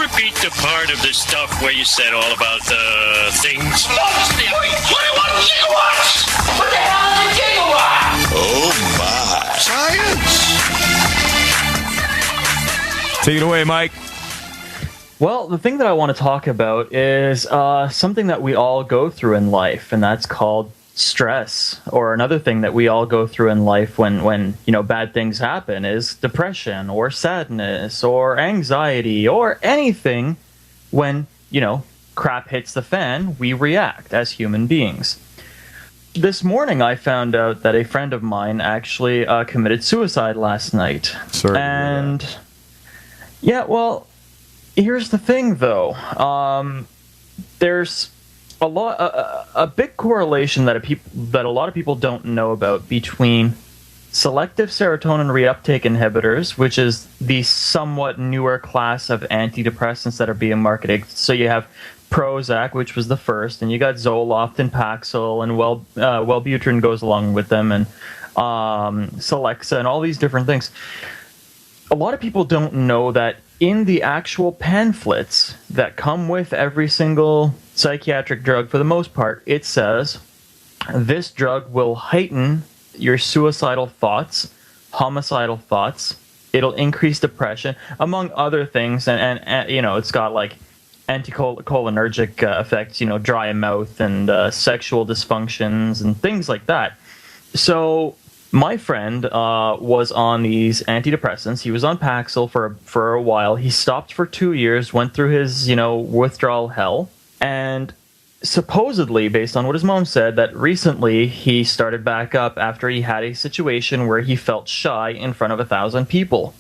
repeat the part of the stuff where you said all about the things? 21 gigawatts! What the hell is a gigawatt? Oh, my. Science! Take it away, Mike. Well, the thing that I want to talk about is something that we all go through in life, and that's called stress. Or another thing that we all go through in life when bad things happen is depression or sadness or anxiety or anything. When crap hits the fan, we react as human beings. This morning I found out that a friend of mine actually committed suicide last night. Sorry. And yeah, well, here's the thing though. There's a big correlation that a lot of people don't know about between selective serotonin reuptake inhibitors, which is the somewhat newer class of antidepressants that are being marketed. So you have Prozac, which was the first, and you got Zoloft and Paxil, and Wellbutrin goes along with them, and Celexa, and all these different things. A lot of people don't know that in the actual pamphlets that come with every single psychiatric drug, for the most part, it says this drug will heighten your suicidal thoughts, homicidal thoughts. It'll increase depression, among other things, and it's got like anticholinergic effects, dry mouth and sexual dysfunctions and things like that. So my friend was on these antidepressants. He was on Paxil for a while. He stopped for 2 years, went through his withdrawal hell, and supposedly, based on what his mom said, that recently he started back up after he had a situation where he felt shy in front of 1,000 people.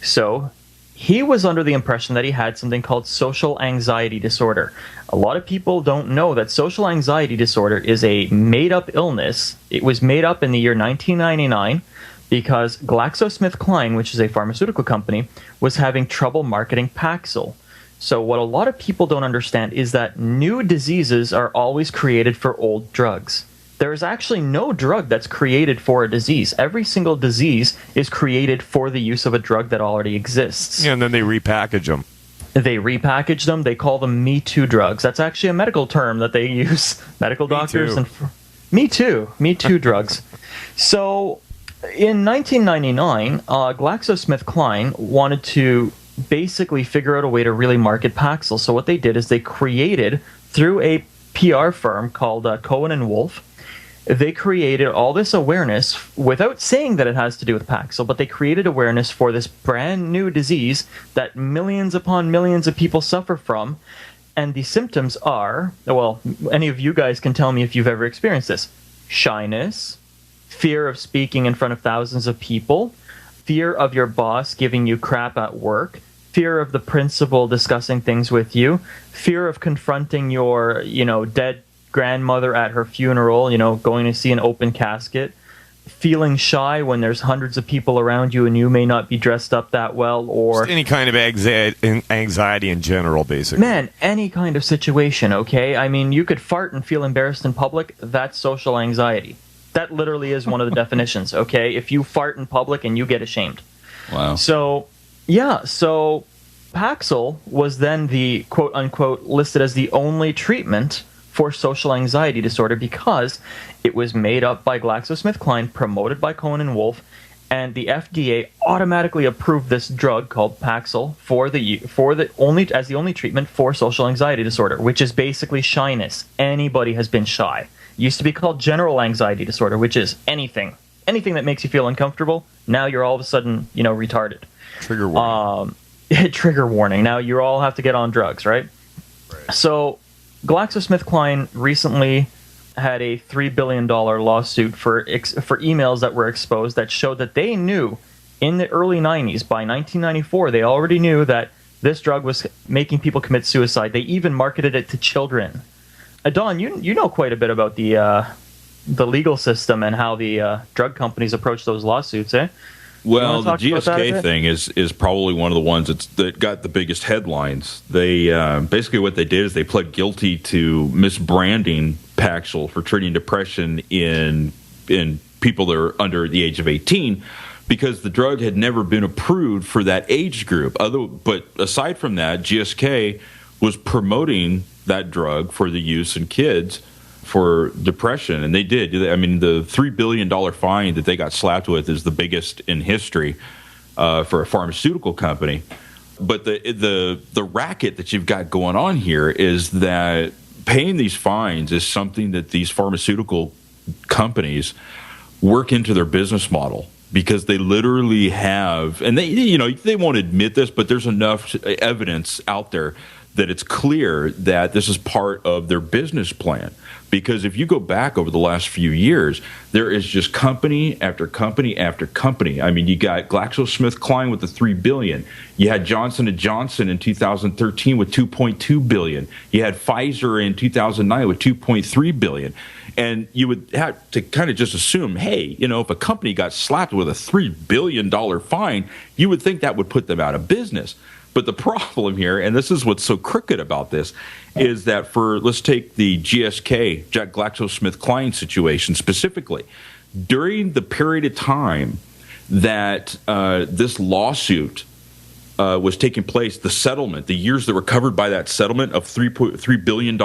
So he was under the impression that he had something called social anxiety disorder. A lot of people don't know that social anxiety disorder is a made-up illness. It was made up in the year 1999 because GlaxoSmithKline, which is a pharmaceutical company, was having trouble marketing Paxil. So what a lot of people don't understand is that new diseases are always created for old drugs. There is actually no drug that's created for a disease. Every single disease is created for the use of a drug that already exists. Yeah, and then they repackage them. They repackage them. They call them Me Too drugs. That's actually a medical term that they use. Medical doctors and Me Too drugs. So in 1999, GlaxoSmithKline wanted to basically figure out a way to really market Paxil. So what they did is they created, through a PR firm called Cohen & Wolf, they created all this awareness without saying that it has to do with Paxil, but they created awareness for this brand new disease that millions upon millions of people suffer from. And the symptoms are, well, any of you guys can tell me if you've ever experienced this: shyness, fear of speaking in front of thousands of people, fear of your boss giving you crap at work, fear of the principal discussing things with you, fear of confronting your, dead grandmother at her funeral, going to see an open casket, feeling shy when there's hundreds of people around you and you may not be dressed up that well, or just any kind of anxiety in general, basically. Man, any kind of situation, okay? I mean, you could fart and feel embarrassed in public. That's social anxiety. That literally is one of the definitions, okay? If you fart in public and you get ashamed. Wow. So Paxil was then the quote-unquote listed as the only treatment for social anxiety disorder because it was made up by GlaxoSmithKline, promoted by Cohen & Wolf, and the FDA automatically approved this drug called Paxil as the only treatment for social anxiety disorder, which is basically shyness. Anybody has been shy. It used to be called general anxiety disorder, which is anything that makes you feel uncomfortable. Now you're all of a sudden, retarded. Trigger warning. Trigger warning. Now you all have to get on drugs, right? So GlaxoSmithKline recently had a $3 billion lawsuit for emails that were exposed that showed that they knew in the early 90s, by 1994, they already knew that this drug was making people commit suicide. They even marketed it to children. Don, you know quite a bit about the legal system and how the drug companies approach those lawsuits, eh? Well, the GSK thing is probably one of the ones that got the biggest headlines. They basically what they did is they pled guilty to misbranding Paxil for treating depression in people that are under the age of 18, because the drug had never been approved for that age group. But aside from that, GSK was promoting that drug for the use in kids for depression, and they did. I mean, the $3 billion fine that they got slapped with is the biggest in history for a pharmaceutical company. But the racket that you've got going on here is that paying these fines is something that these pharmaceutical companies work into their business model, because they literally have, and they won't admit this, but there's enough evidence out there that it's clear that this is part of their business plan. Because if you go back over the last few years, there is just company after company after company. I mean, you got GlaxoSmithKline with the $3 billion. You had Johnson & Johnson in 2013 with $2.2 billion. You had Pfizer in 2009 with $2.3 billion. And you would have to kind of just assume, hey, if a company got slapped with a $3 billion fine, you would think that would put them out of business. But the problem here, and this is what's so crooked about this, is that let's take the GSK, GlaxoSmithKline situation specifically. During the period of time that this lawsuit was taking place, the settlement, the years that were covered by that settlement of $3 billion,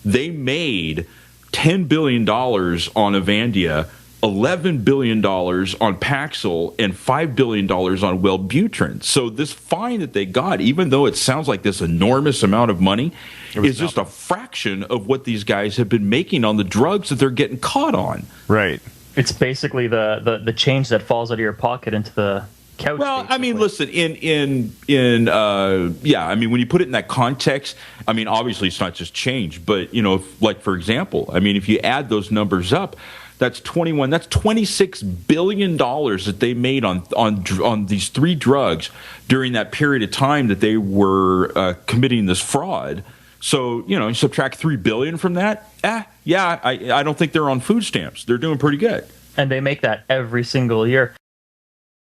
they made $10 billion on Avandia, $11 billion on Paxil, and $5 billion on Wellbutrin. So this fine that they got, even though it sounds like this enormous amount of money, is just a fraction of what these guys have been making on the drugs that they're getting caught on. Right. It's basically the change that falls out of your pocket into the couch. Well, basically. I mean, listen, I mean, when you put it in that context, I mean, obviously it's not just change, but, for example, I mean, if you add those numbers up, that's $26 billion that they made on these three drugs during that period of time that they were committing this fraud. So, you subtract $3 billion from that. I don't think they're on food stamps. They're doing pretty good. And they make that every single year.